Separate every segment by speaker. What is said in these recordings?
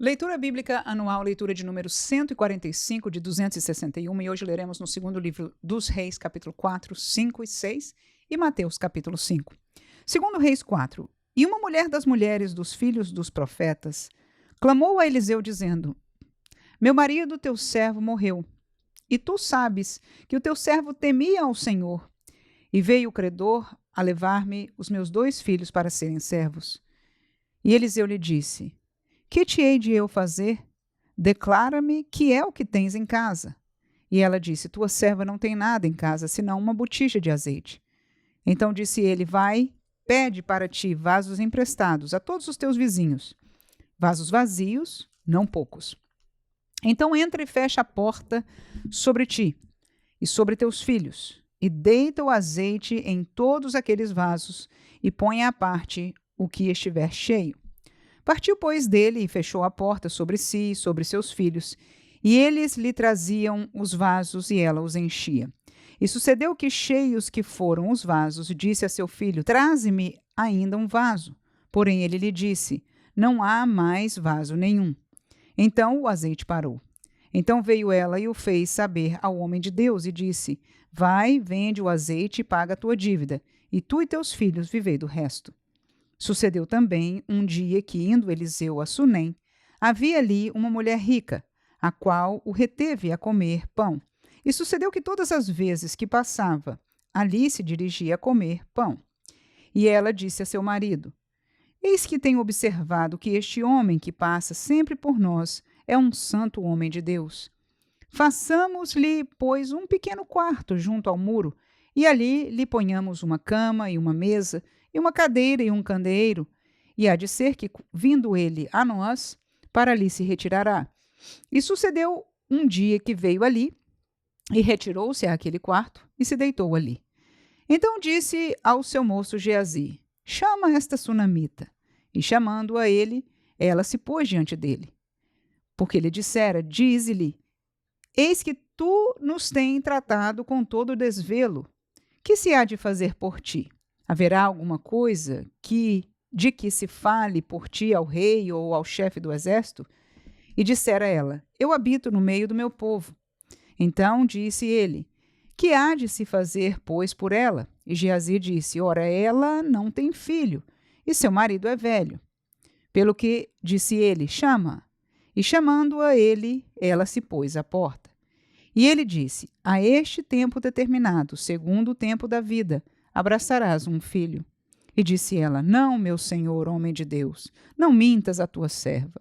Speaker 1: Leitura Bíblica Anual, leitura de número 145 de 261, e hoje leremos no segundo livro dos Reis, capítulo 4, 5 e 6, e Mateus, capítulo 5. Segundo Reis 4. E uma mulher das mulheres dos filhos dos profetas clamou a Eliseu, dizendo: Meu marido, teu servo, morreu, e tu sabes que o teu servo temia ao Senhor, e veio o credor a levar-me os meus 2 filhos para serem servos. E Eliseu lhe disse: Que te hei de eu fazer? Declara-me que é o que tens em casa. E ela disse: Tua serva não tem nada em casa, senão uma botija de azeite. Então disse ele: Vai, pede para ti vasos emprestados a todos os teus vizinhos, vasos vazios, não poucos. Então entra e fecha a porta sobre ti e sobre teus filhos, e deita o azeite em todos aqueles vasos, e põe à parte o que estiver cheio. Partiu, pois, dele e fechou a porta sobre si e sobre seus filhos, e eles lhe traziam os vasos e ela os enchia. E sucedeu que, cheios que foram os vasos, disse a seu filho: Traze-me ainda um vaso. Porém ele lhe disse: Não há mais vaso nenhum. Então o azeite parou. Então veio ela e o fez saber ao homem de Deus e disse: Vai, vende o azeite e paga a tua dívida, e tu e teus filhos vivei do resto. Sucedeu também um dia que, indo Eliseu a Sunem, havia ali uma mulher rica, a qual o reteve a comer pão. E sucedeu que todas as vezes que passava, ali se dirigia a comer pão. E ela disse a seu marido: Eis que tenho observado que este homem que passa sempre por nós é um santo homem de Deus. Façamos-lhe, pois, um pequeno quarto junto ao muro, e ali lhe ponhamos uma cama e uma mesa, e uma cadeira e um candeeiro, e há de ser que, vindo ele a nós, para ali se retirará. E sucedeu um dia que veio ali, e retirou-se àquele quarto, e se deitou ali. Então disse ao seu moço Geazi: Chama esta sunamita. E chamando a ele, ela se pôs diante dele. Porque lhe dissera: Dize-lhe: Eis que tu nos tens tratado com todo o desvelo. Que se há de fazer por ti? Haverá alguma coisa de que se fale por ti ao rei ou ao chefe do exército? E dissera ela: Eu habito no meio do meu povo. Então disse ele: Que há de se fazer, pois, por ela? E Geazi disse: Ora, ela não tem filho, e seu marido é velho. Pelo que disse ele: Chama. E chamando-a ele, ela se pôs à porta. E ele disse: A este tempo determinado, segundo o tempo da vida, abraçarás um filho. E disse ela: Não, meu senhor, homem de Deus, não mintas a tua serva.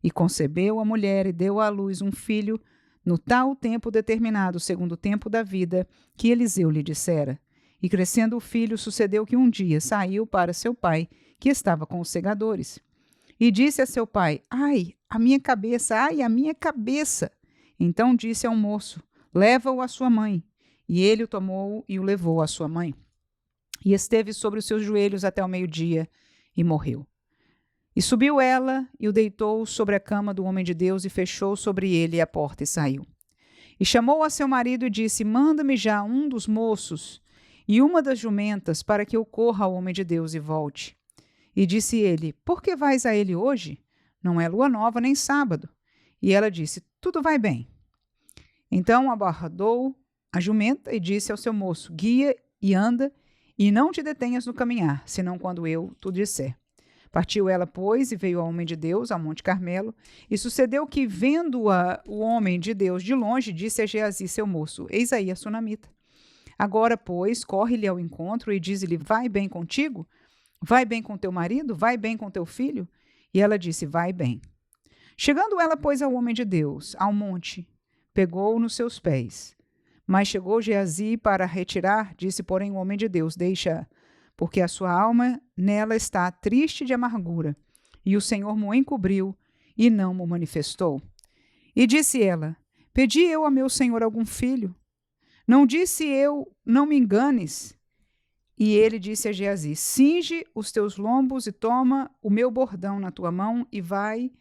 Speaker 1: E concebeu a mulher e deu à luz um filho, no tal tempo determinado, segundo o tempo da vida, que Eliseu lhe dissera. E crescendo o filho, sucedeu que um dia saiu para seu pai, que estava com os segadores. E disse a seu pai: Ai, a minha cabeça, ai, a minha cabeça. Então disse ao moço: Leva-o à sua mãe. E ele o tomou e o levou à sua mãe. E esteve sobre os seus joelhos até o meio-dia, e morreu. E subiu ela, e o deitou sobre a cama do homem de Deus, e fechou sobre ele a porta, e saiu. E chamou a seu marido e disse: Manda-me já um dos moços e uma das jumentas, para que eu corra ao homem de Deus e volte. E disse ele: Por que vais a ele hoje? Não é lua nova nem sábado. E ela disse: Tudo vai bem. Então abordou a jumenta e disse ao seu moço: Guia e anda, e não te detenhas no caminhar, senão quando eu te disser. Partiu ela, pois, e veio ao homem de Deus, ao Monte Carmelo. E sucedeu que, vendo-a o homem de Deus de longe, disse a Geazi, seu moço: Eis aí a sunamita. Agora, pois, corre-lhe ao encontro e diz-lhe: Vai bem contigo? Vai bem com teu marido? Vai bem com teu filho? E ela disse: Vai bem. Chegando ela, pois, ao homem de Deus, ao monte, pegou-o nos seus pés. Mas chegou Geazi para retirar, disse, porém, o homem de Deus: Deixa, porque a sua alma nela está triste de amargura, e o Senhor mo encobriu e não mo manifestou. E disse ela: Pedi eu a meu senhor algum filho? Não disse eu: Não me enganes? E ele disse a Geazi: Cinge os teus lombos e toma o meu bordão na tua mão e vai.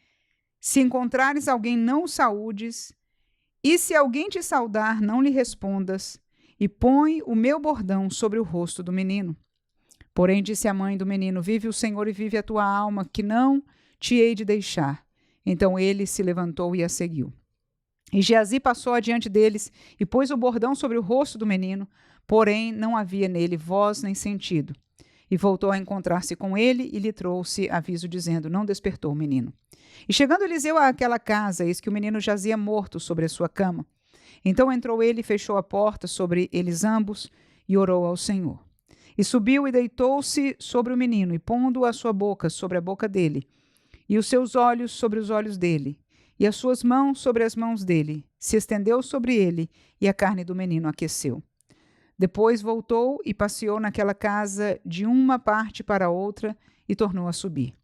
Speaker 1: Se encontrares alguém, não o saúdes, e se alguém te saudar, não lhe respondas, e põe o meu bordão sobre o rosto do menino. Porém disse a mãe do menino: Vive o Senhor e vive a tua alma, que não te hei de deixar. Então ele se levantou e a seguiu. E Geazi passou adiante deles e pôs o bordão sobre o rosto do menino, porém não havia nele voz nem sentido. E voltou a encontrar-se com ele e lhe trouxe aviso, dizendo: não despertou o menino. E chegando Eliseu àquela casa, eis que o menino jazia morto sobre a sua cama. Então entrou ele e fechou a porta sobre eles ambos e orou ao Senhor. E subiu e deitou-se sobre o menino, e pondo a sua boca sobre a boca dele, e os seus olhos sobre os olhos dele, e as suas mãos sobre as mãos dele, se estendeu sobre ele, e a carne do menino aqueceu. Depois voltou e passeou naquela casa de uma parte para outra, e tornou a subir.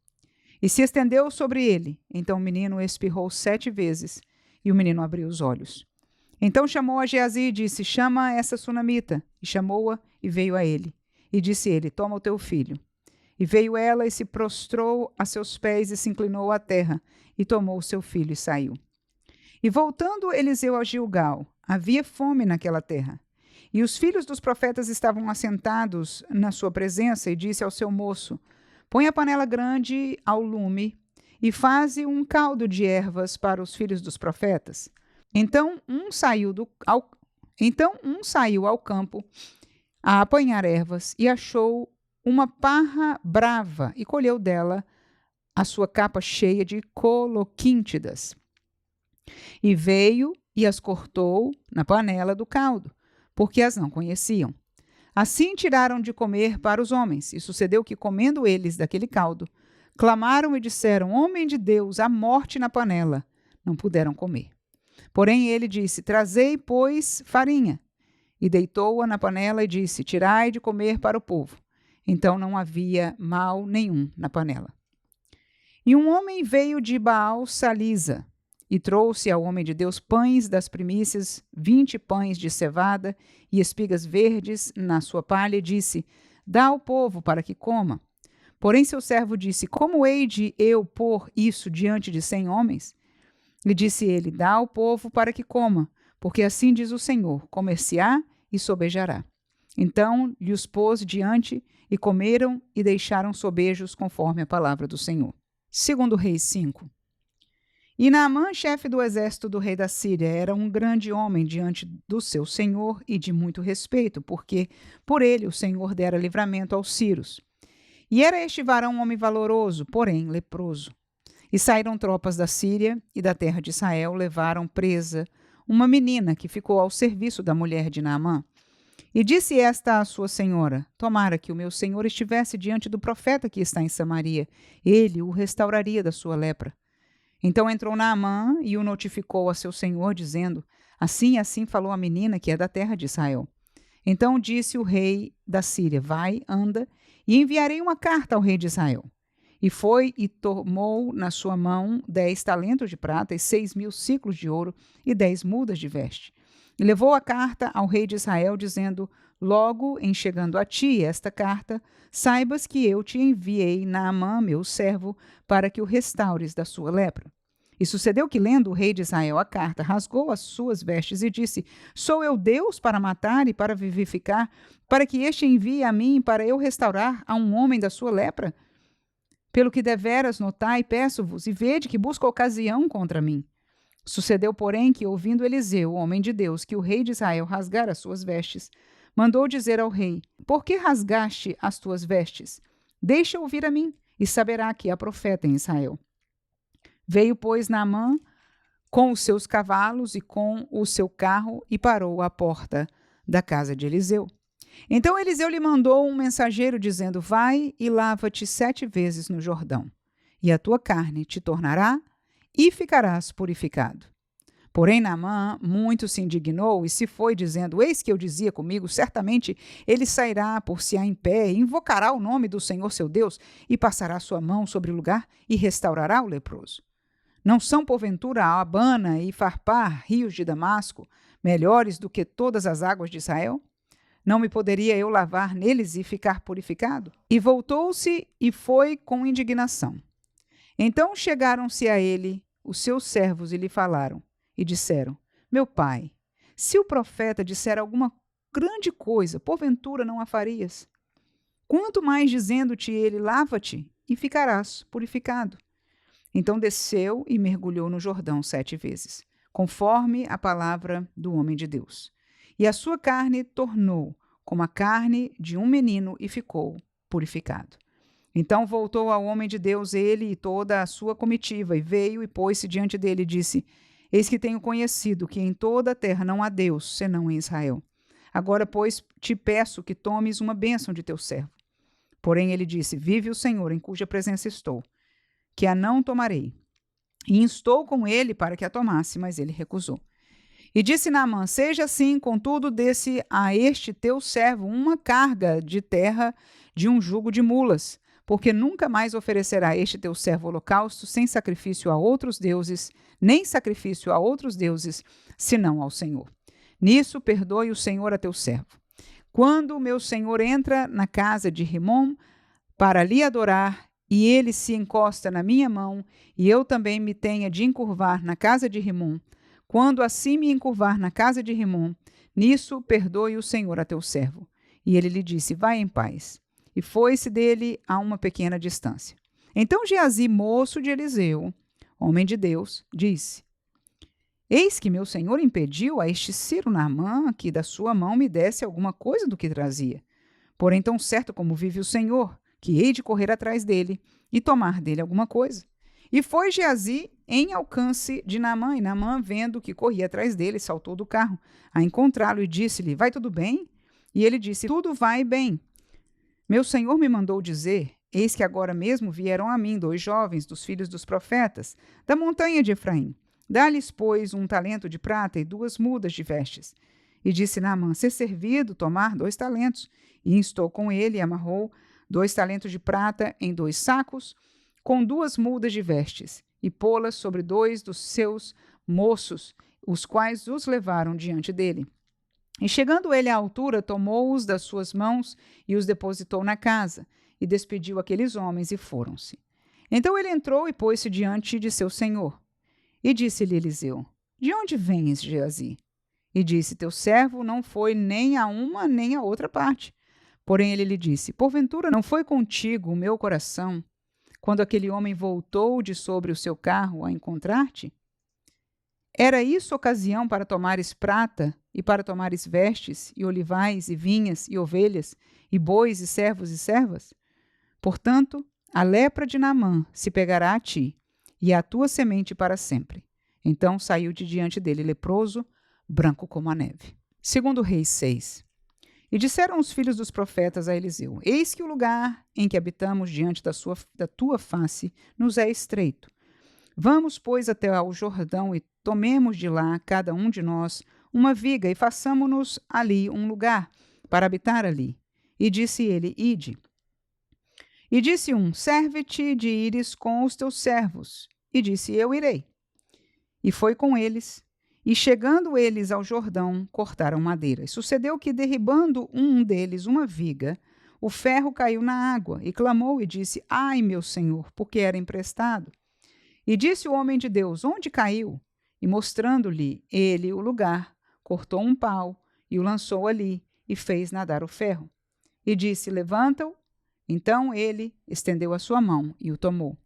Speaker 1: E se estendeu sobre ele. Então o menino espirrou 7 vezes, e o menino abriu os olhos. Então chamou a Geazi e disse: chama essa sunamita. E chamou-a e veio a ele. E disse ele: toma o teu filho. E veio ela e se prostrou a seus pés e se inclinou à terra, e tomou o seu filho e saiu. E voltando Eliseu a Gilgal, havia fome naquela terra. E os filhos dos profetas estavam assentados na sua presença, e disse ao seu moço: põe a panela grande ao lume, e faze um caldo de ervas para os filhos dos profetas. Então um saiu ao campo a apanhar ervas, e achou uma parra brava, e colheu dela a sua capa cheia de coloquíntidas. E veio e as cortou na panela do caldo, porque as não conheciam. Assim tiraram de comer para os homens, e sucedeu que, comendo eles daquele caldo, clamaram e disseram: homem de Deus, há morte na panela. Não puderam comer. Porém ele disse: trazei, pois, farinha. E deitou-a na panela e disse: tirai de comer para o povo. Então não havia mal nenhum na panela. E um homem veio de Baal-Salisa e trouxe ao homem de Deus pães das primícias, 20 pães de cevada e espigas verdes na sua palha, e disse: dá ao povo para que coma. Porém seu servo disse: como hei de eu pôr isso diante de 100 homens? E disse ele: dá ao povo para que coma, porque assim diz o Senhor: comer-se-á e sobejará. Então lhe os pôs diante, e comeram e deixaram sobejos, conforme a palavra do Senhor. 2 Reis 5. E Naamã, chefe do exército do rei da Síria, era um grande homem diante do seu senhor e de muito respeito, porque por ele o Senhor dera livramento aos sírios. E era este varão um homem valoroso, porém leproso. E saíram tropas da Síria e da terra de Israel, levaram presa uma menina que ficou ao serviço da mulher de Naamã. E disse esta à sua senhora: tomara que o meu senhor estivesse diante do profeta que está em Samaria, ele o restauraria da sua lepra. Então entrou Naamã e o notificou a seu senhor, dizendo: assim e assim falou a menina que é da terra de Israel. Então disse o rei da Síria: vai, anda, e enviarei uma carta ao rei de Israel. E foi e tomou na sua mão 10 talentos de prata e 6.000 siclos de ouro e 10 mudas de veste. E levou a carta ao rei de Israel, dizendo: logo em chegando a ti esta carta, saibas que eu te enviei Naamã, meu servo, para que o restaures da sua lepra. E sucedeu que, lendo o rei de Israel a carta, rasgou as suas vestes e disse: sou eu Deus para matar e para vivificar, para que este envie a mim para eu restaurar a um homem da sua lepra? Pelo que deveras notai, peço-vos, e vede que busca ocasião contra mim. Sucedeu, porém, que, ouvindo Eliseu, o homem de Deus, que o rei de Israel rasgara as suas vestes, mandou dizer ao rei: por que rasgaste as tuas vestes? Deixa ouvir a mim, e saberá que há profeta em Israel. Veio, pois, Naamã com os seus cavalos e com o seu carro, e parou à porta da casa de Eliseu. Então Eliseu lhe mandou um mensageiro, dizendo: vai e lava-te 7 vezes no Jordão, e a tua carne te tornará e ficarás purificado. Porém Naamã muito se indignou e se foi, dizendo: eis que eu dizia comigo, certamente ele sairá por se em pé, e invocará o nome do Senhor seu Deus, e passará sua mão sobre o lugar, e restaurará o leproso. Não são, porventura, Abana e Farpar, rios de Damasco, melhores do que todas as águas de Israel? Não me poderia eu lavar neles e ficar purificado? E voltou-se e foi com indignação. Então chegaram-se a ele os seus servos e lhe falaram, e disseram: meu pai, se o profeta disser alguma grande coisa, porventura não a farias? Quanto mais dizendo-te ele: lava-te e ficarás purificado. Então desceu e mergulhou no Jordão 7 vezes, conforme a palavra do homem de Deus. E a sua carne tornou como a carne de um menino e ficou purificado. Então voltou ao homem de Deus ele e toda a sua comitiva, e veio e pôs-se diante dele e disse: Eis que tenho conhecido que em toda a terra não há Deus, senão em Israel. Agora, pois, te peço que tomes uma bênção de teu servo. Porém ele disse: Vive o Senhor, em cuja presença estou, que a não tomarei. E instou com ele para que a tomasse, mas ele recusou. E disse Naamã: Seja assim, contudo, desse a este teu servo uma carga de terra de um jugo de mulas, porque nunca mais oferecerá este teu servo holocausto sem sacrifício a outros deuses, nem sacrifício a outros deuses, senão ao Senhor. Nisso perdoe o Senhor a teu servo. Quando o meu senhor entra na casa de Rimom para lhe adorar, e ele se encosta na minha mão, e eu também me tenha de encurvar na casa de Rimom, quando assim me encurvar na casa de Rimom, nisso perdoe o Senhor a teu servo. E ele lhe disse: Vai em paz. E foi-se dele a uma pequena distância. Então Geazi, moço de Eliseu, homem de Deus, disse: Eis que meu senhor impediu a este Ciro Naamã que da sua mão me desse alguma coisa do que trazia. Porém, tão certo como vive o Senhor, que hei de correr atrás dele e tomar dele alguma coisa. E foi Geazi em alcance de Naamã, e Naamã, vendo que corria atrás dele, saltou do carro a encontrá-lo e disse-lhe: Vai tudo bem? E ele disse: Tudo vai bem. Meu senhor me mandou dizer: Eis que agora mesmo vieram a mim 2 jovens dos filhos dos profetas, da montanha de Efraim. Dá-lhes, pois, 1 talento de prata e 2 mudas de vestes. E disse Naamã: Ser servido tomar 2 talentos. E instou com ele e amarrou 2 talentos de prata em 2 sacos, com 2 mudas de vestes, e pô-las sobre 2 dos seus moços, os quais os levaram diante dele. E chegando ele à altura, tomou-os das suas mãos e os depositou na casa, e despediu aqueles homens e foram-se. Então ele entrou e pôs-se diante de seu senhor. E disse-lhe Eliseu: De onde vens, Geazi? E disse: Teu servo não foi nem a uma nem a outra parte. Porém ele lhe disse: Porventura não foi contigo o meu coração, quando aquele homem voltou de sobre o seu carro a encontrar-te? Era isso ocasião para tomares prata, e para tomares vestes, e olivais, e vinhas, e ovelhas, e bois, e servos e servas? Portanto, a lepra de Naamã se pegará a ti, e à tua semente para sempre. Então saiu de diante dele leproso, branco como a neve. 2 Reis 6. E disseram os filhos dos profetas a Eliseu: Eis que o lugar em que habitamos diante da tua face nos é estreito. Vamos, pois, até ao Jordão e tomemos de lá, cada um de nós, uma viga e façamo-nos ali um lugar para habitar ali. E disse ele: Ide. E disse um: Serve-te de ires com os teus servos. E disse: Eu irei. E foi com eles. E chegando eles ao Jordão, cortaram madeira. E sucedeu que, derribando um deles uma viga, o ferro caiu na água, e clamou e disse: Ai, meu senhor, porque era emprestado. E disse o homem de Deus: Onde caiu? E mostrando-lhe ele o lugar, cortou um pau e o lançou ali, e fez nadar o ferro. E disse: Levanta-o. Então ele estendeu a sua mão e o tomou.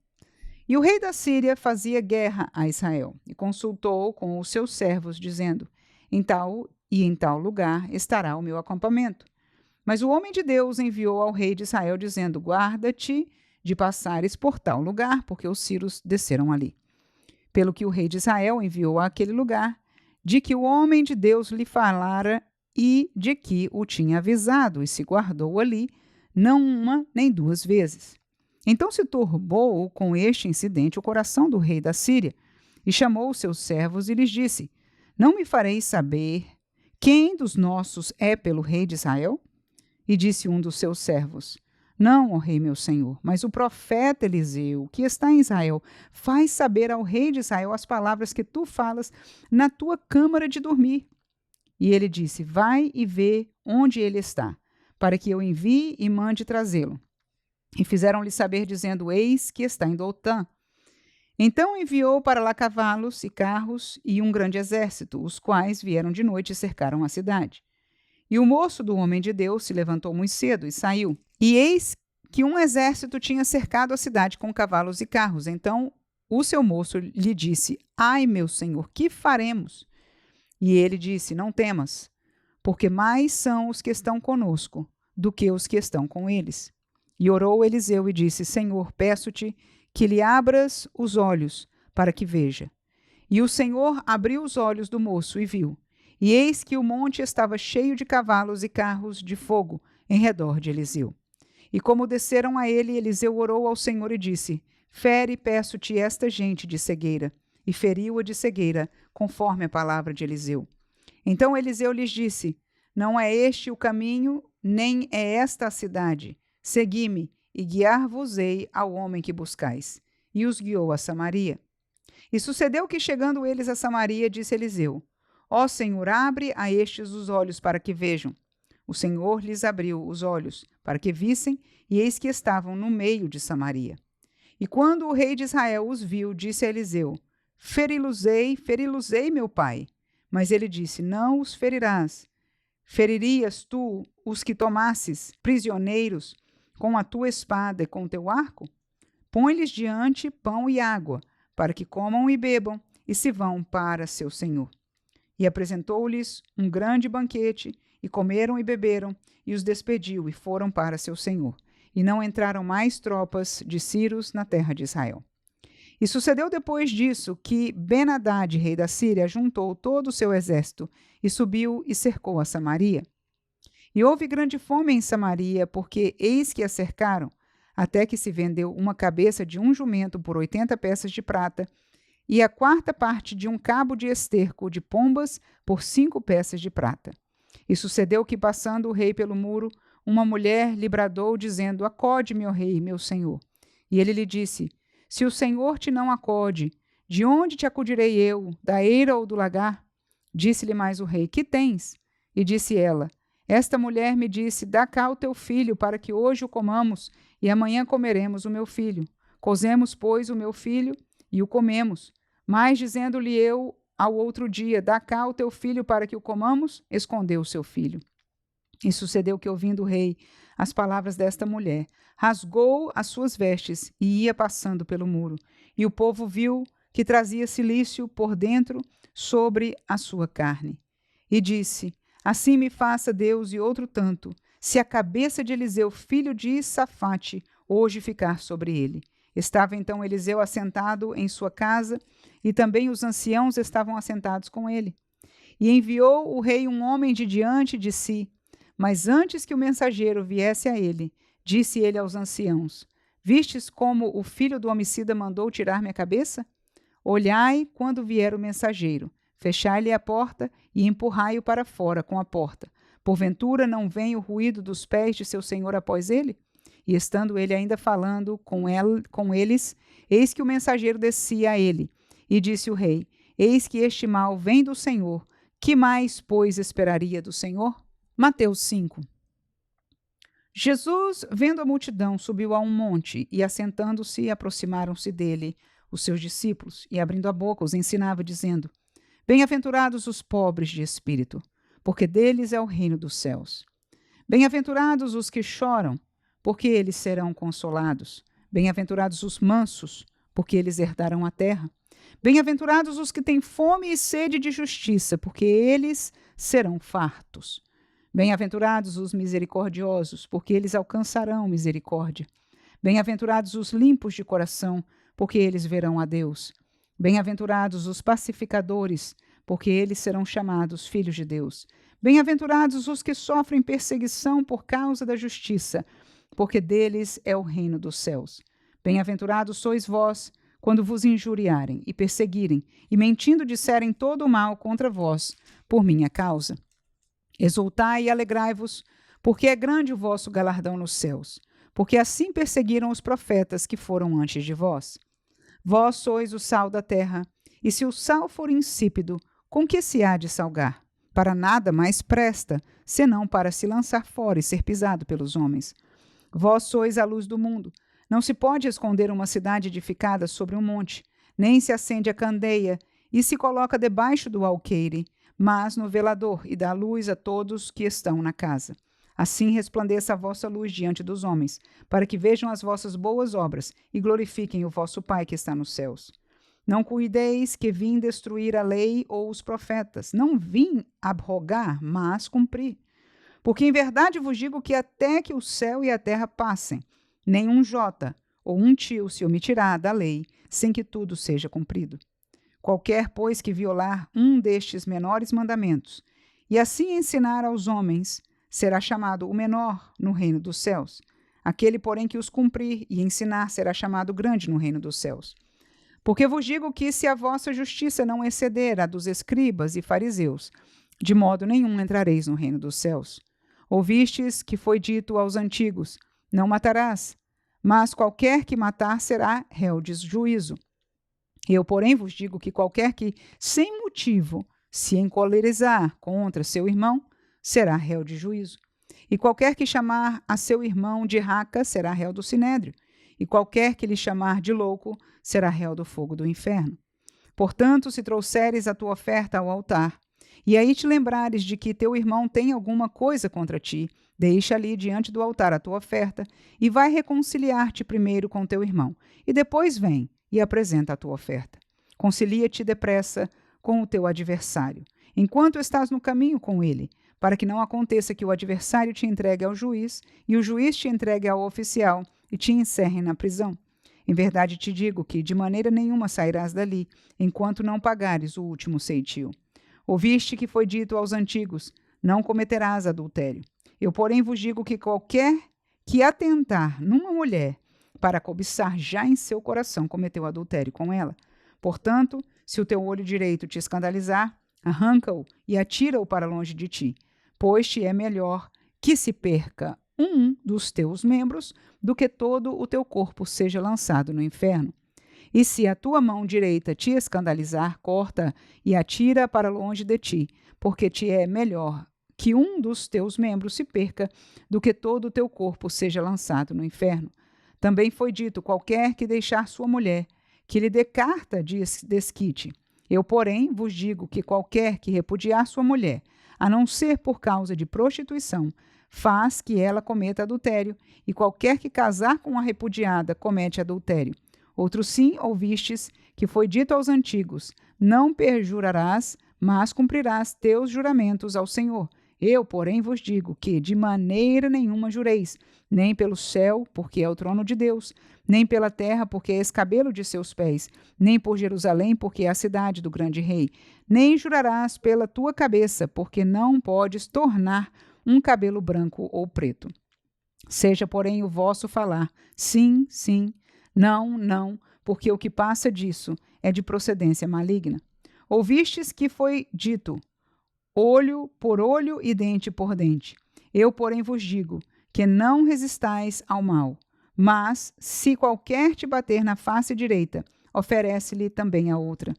Speaker 1: E o rei da Síria fazia guerra a Israel, e consultou com os seus servos, dizendo: Em tal e em tal lugar estará o meu acampamento. Mas o homem de Deus enviou ao rei de Israel, dizendo: Guarda-te de passares por tal lugar, porque os sírios desceram ali. Pelo que o rei de Israel enviou àquele lugar, de que o homem de Deus lhe falara e de que o tinha avisado, e se guardou ali, não uma nem 2 vezes. Então se turbou com este incidente o coração do rei da Síria, e chamou os seus servos e lhes disse: Não me fareis saber quem dos nossos é pelo rei de Israel? E disse um dos seus servos: Não, ó rei meu senhor, mas o profeta Eliseu, que está em Israel, faz saber ao rei de Israel as palavras que tu falas na tua câmara de dormir. E ele disse: Vai e vê onde ele está, para que eu envie e mande trazê-lo. E fizeram-lhe saber, dizendo: Eis que está em Dotã. Então enviou para lá cavalos e carros e um grande exército, os quais vieram de noite e cercaram a cidade. E o moço do homem de Deus se levantou muito cedo e saiu. E eis que um exército tinha cercado a cidade com cavalos e carros. Então o seu moço lhe disse: Ai, meu senhor, que faremos? E ele disse: Não temas, porque mais são os que estão conosco do que os que estão com eles. E orou Eliseu e disse: Senhor, peço-te que lhe abras os olhos para que veja. E o Senhor abriu os olhos do moço e viu. E eis que o monte estava cheio de cavalos e carros de fogo em redor de Eliseu. E como desceram a ele, Eliseu orou ao Senhor e disse: Fere, peço-te, esta gente de cegueira. E feriu-a de cegueira, conforme a palavra de Eliseu. Então Eliseu lhes disse: Não é este o caminho, nem é esta a cidade. Segui-me, e guiar-vos-ei ao homem que buscais. E os guiou a Samaria. E sucedeu que, chegando eles a Samaria, disse Eliseu: Ó Senhor, abre a estes os olhos para que vejam. O Senhor lhes abriu os olhos para que vissem, e eis que estavam no meio de Samaria. E quando o rei de Israel os viu, disse a Eliseu: Feri-los-ei, meu pai. Mas ele disse: Não os ferirás. Feririas tu os que tomasses prisioneiros com a tua espada e com o teu arco? Põe-lhes diante pão e água, para que comam e bebam, e se vão para seu senhor. E apresentou-lhes um grande banquete, e comeram e beberam, e os despediu, e foram para seu senhor. E não entraram mais tropas de Círios na terra de Israel. E sucedeu depois disso que Ben-Hadad, rei da Síria, juntou todo o seu exército, e subiu e cercou a Samaria. E houve grande fome em Samaria, porque eis que a cercaram, até que se vendeu uma cabeça de um jumento por 80 peças de prata, e a quarta parte de um cabo de esterco de pombas por 5 peças de prata. E sucedeu que, passando o rei pelo muro, uma mulher lhe bradou, dizendo: Acode-me, ó rei, meu senhor. E ele lhe disse: Se o Senhor te não acode, de onde te acudirei eu, da eira ou do lagar? Disse-lhe mais o rei: Que tens? E disse ela: Esta mulher me disse: Dá cá o teu filho, para que hoje o comamos, e amanhã comeremos o meu filho. Cozemos, pois, o meu filho, e o comemos. Mas, dizendo-lhe eu ao outro dia: Dá cá o teu filho, para que o comamos, escondeu o seu filho. E sucedeu que, ouvindo o rei as palavras desta mulher, rasgou as suas vestes e ia passando pelo muro. E o povo viu que trazia cilício por dentro sobre a sua carne. E disse: Assim me faça Deus e outro tanto, se a cabeça de Eliseu, filho de Safate, hoje ficar sobre ele. Estava então Eliseu assentado em sua casa, e também os anciãos estavam assentados com ele. E enviou o rei um homem de diante de si. Mas antes que o mensageiro viesse a ele, disse ele aos anciãos: Vistes como o filho do homicida mandou tirar minha cabeça? Olhai quando vier o mensageiro, fechai-lhe a porta e empurrai-o para fora com a porta. Porventura não vem o ruído dos pés de seu senhor após ele? E estando ele ainda falando com eles, eis que o mensageiro descia a ele. E disse o rei: Eis que este mal vem do Senhor. Que mais, pois, esperaria do Senhor? Mateus 5. Jesus, vendo a multidão, subiu a um monte, e assentando-se, aproximaram-se dele os seus discípulos, e abrindo a boca os ensinava, dizendo: Bem-aventurados os pobres de espírito, porque deles é o reino dos céus. Bem-aventurados os que choram, porque eles serão consolados. Bem-aventurados os mansos, porque eles herdarão a terra. Bem-aventurados os que têm fome e sede de justiça, porque eles serão fartos. Bem-aventurados os misericordiosos, porque eles alcançarão misericórdia. Bem-aventurados os limpos de coração, porque eles verão a Deus. Bem-aventurados os pacificadores, porque eles serão chamados filhos de Deus. Bem-aventurados os que sofrem perseguição por causa da justiça, porque deles é o reino dos céus. Bem-aventurados sois vós, quando vos injuriarem e perseguirem, e mentindo disserem todo o mal contra vós, por minha causa. Exultai e alegrai-vos, porque é grande o vosso galardão nos céus, porque assim perseguiram os profetas que foram antes de vós. Vós sois o sal da terra, e se o sal for insípido, com que se há de salgar? Para nada mais presta, senão para se lançar fora e ser pisado pelos homens. Vós sois a luz do mundo. Não se pode esconder uma cidade edificada sobre um monte, nem se acende a candeia e se coloca debaixo do alqueire, mas no velador, e dá luz a todos que estão na casa. Assim resplandeça a vossa luz diante dos homens, para que vejam as vossas boas obras e glorifiquem o vosso Pai que está nos céus. Não cuideis que vim destruir a lei ou os profetas. Não vim abrogar, mas cumprir. Porque em verdade vos digo que até que o céu e a terra passem, nenhum jota ou um tio se omitirá da lei, sem que tudo seja cumprido. Qualquer, pois, que violar um destes menores mandamentos, e assim ensinar aos homens, será chamado o menor no reino dos céus. Aquele, porém, que os cumprir e ensinar, será chamado grande no reino dos céus. Porque vos digo que, se a vossa justiça não exceder a dos escribas e fariseus, de modo nenhum entrareis no reino dos céus. Ouvistes que foi dito aos antigos: não matarás, mas qualquer que matar será réu de juízo. Eu, porém, vos digo que qualquer que, sem motivo, se encolerizar contra seu irmão, será réu de juízo. E qualquer que chamar a seu irmão de raca será réu do sinédrio. E qualquer que lhe chamar de louco será réu do fogo do inferno. Portanto, se trouxeres a tua oferta ao altar, e aí te lembrares de que teu irmão tem alguma coisa contra ti, deixa ali diante do altar a tua oferta, e vai reconciliar-te primeiro com teu irmão, e depois vem e apresenta a tua oferta. Concilia-te depressa com o teu adversário, enquanto estás no caminho com ele, para que não aconteça que o adversário te entregue ao juiz, e o juiz te entregue ao oficial, e te encerrem na prisão. Em verdade te digo que de maneira nenhuma sairás dali, enquanto não pagares o último ceitil. Ouviste que foi dito aos antigos: não cometerás adultério. Eu, porém, vos digo que qualquer que atentar numa mulher para cobiçar já em seu coração cometeu adultério com ela. Portanto, se o teu olho direito te escandalizar, arranca-o e atira-o para longe de ti, pois te é melhor que se perca um dos teus membros do que todo o teu corpo seja lançado no inferno. E se a tua mão direita te escandalizar, corta e atira para longe de ti, porque te é melhor que um dos teus membros se perca do que todo o teu corpo seja lançado no inferno. Também foi dito: qualquer que deixar sua mulher, que lhe dê carta de desquite. Eu, porém, vos digo que qualquer que repudiar sua mulher, a não ser por causa de prostituição, faz que ela cometa adultério, e qualquer que casar com a repudiada comete adultério. Outro sim ouvistes que foi dito aos antigos: não perjurarás, mas cumprirás teus juramentos ao Senhor. Eu, porém, vos digo que de maneira nenhuma jureis, nem pelo céu, porque é o trono de Deus, nem pela terra, porque é escabelo de seus pés, nem por Jerusalém, porque é a cidade do grande rei. Nem jurarás pela tua cabeça, porque não podes tornar um cabelo branco ou preto. Seja, porém, o vosso falar sim, sim, não, não, porque o que passa disso é de procedência maligna. Ouvistes que foi dito: olho por olho e dente por dente. Eu, porém, vos digo que não resistais ao mal, mas, se qualquer te bater na face direita, oferece-lhe também a outra.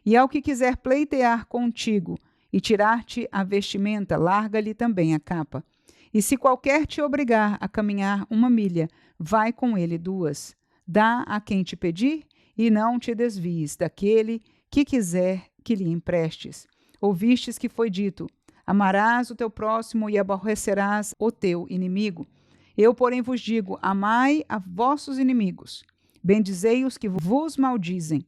Speaker 1: E ao que quiser pleitear contigo e tirar-te a vestimenta, larga-lhe também a capa. E se qualquer te obrigar a caminhar 1 milha, vai com ele 2. Dá a quem te pedir, e não te desvies daquele que quiser que lhe emprestes. Ouvistes que foi dito: amarás o teu próximo e aborrecerás o teu inimigo. Eu, porém, vos digo: amai a vossos inimigos, bendizei os que vos maldizem,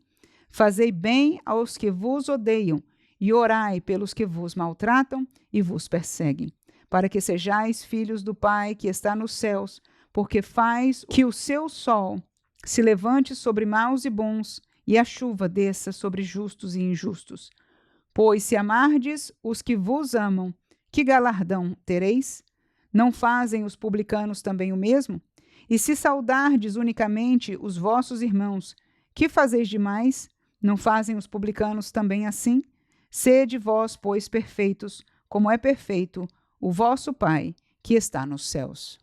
Speaker 1: fazei bem aos que vos odeiam, e orai pelos que vos maltratam e vos perseguem, para que sejais filhos do Pai que está nos céus, porque faz que o seu sol se levante sobre maus e bons, e a chuva desça sobre justos e injustos. Pois se amardes os que vos amam, que galardão tereis? Não fazem os publicanos também o mesmo? E se saudardes unicamente os vossos irmãos, que fazeis demais? Não fazem os publicanos também assim? Sede vós, pois, perfeitos, como é perfeito o vosso Pai que está nos céus.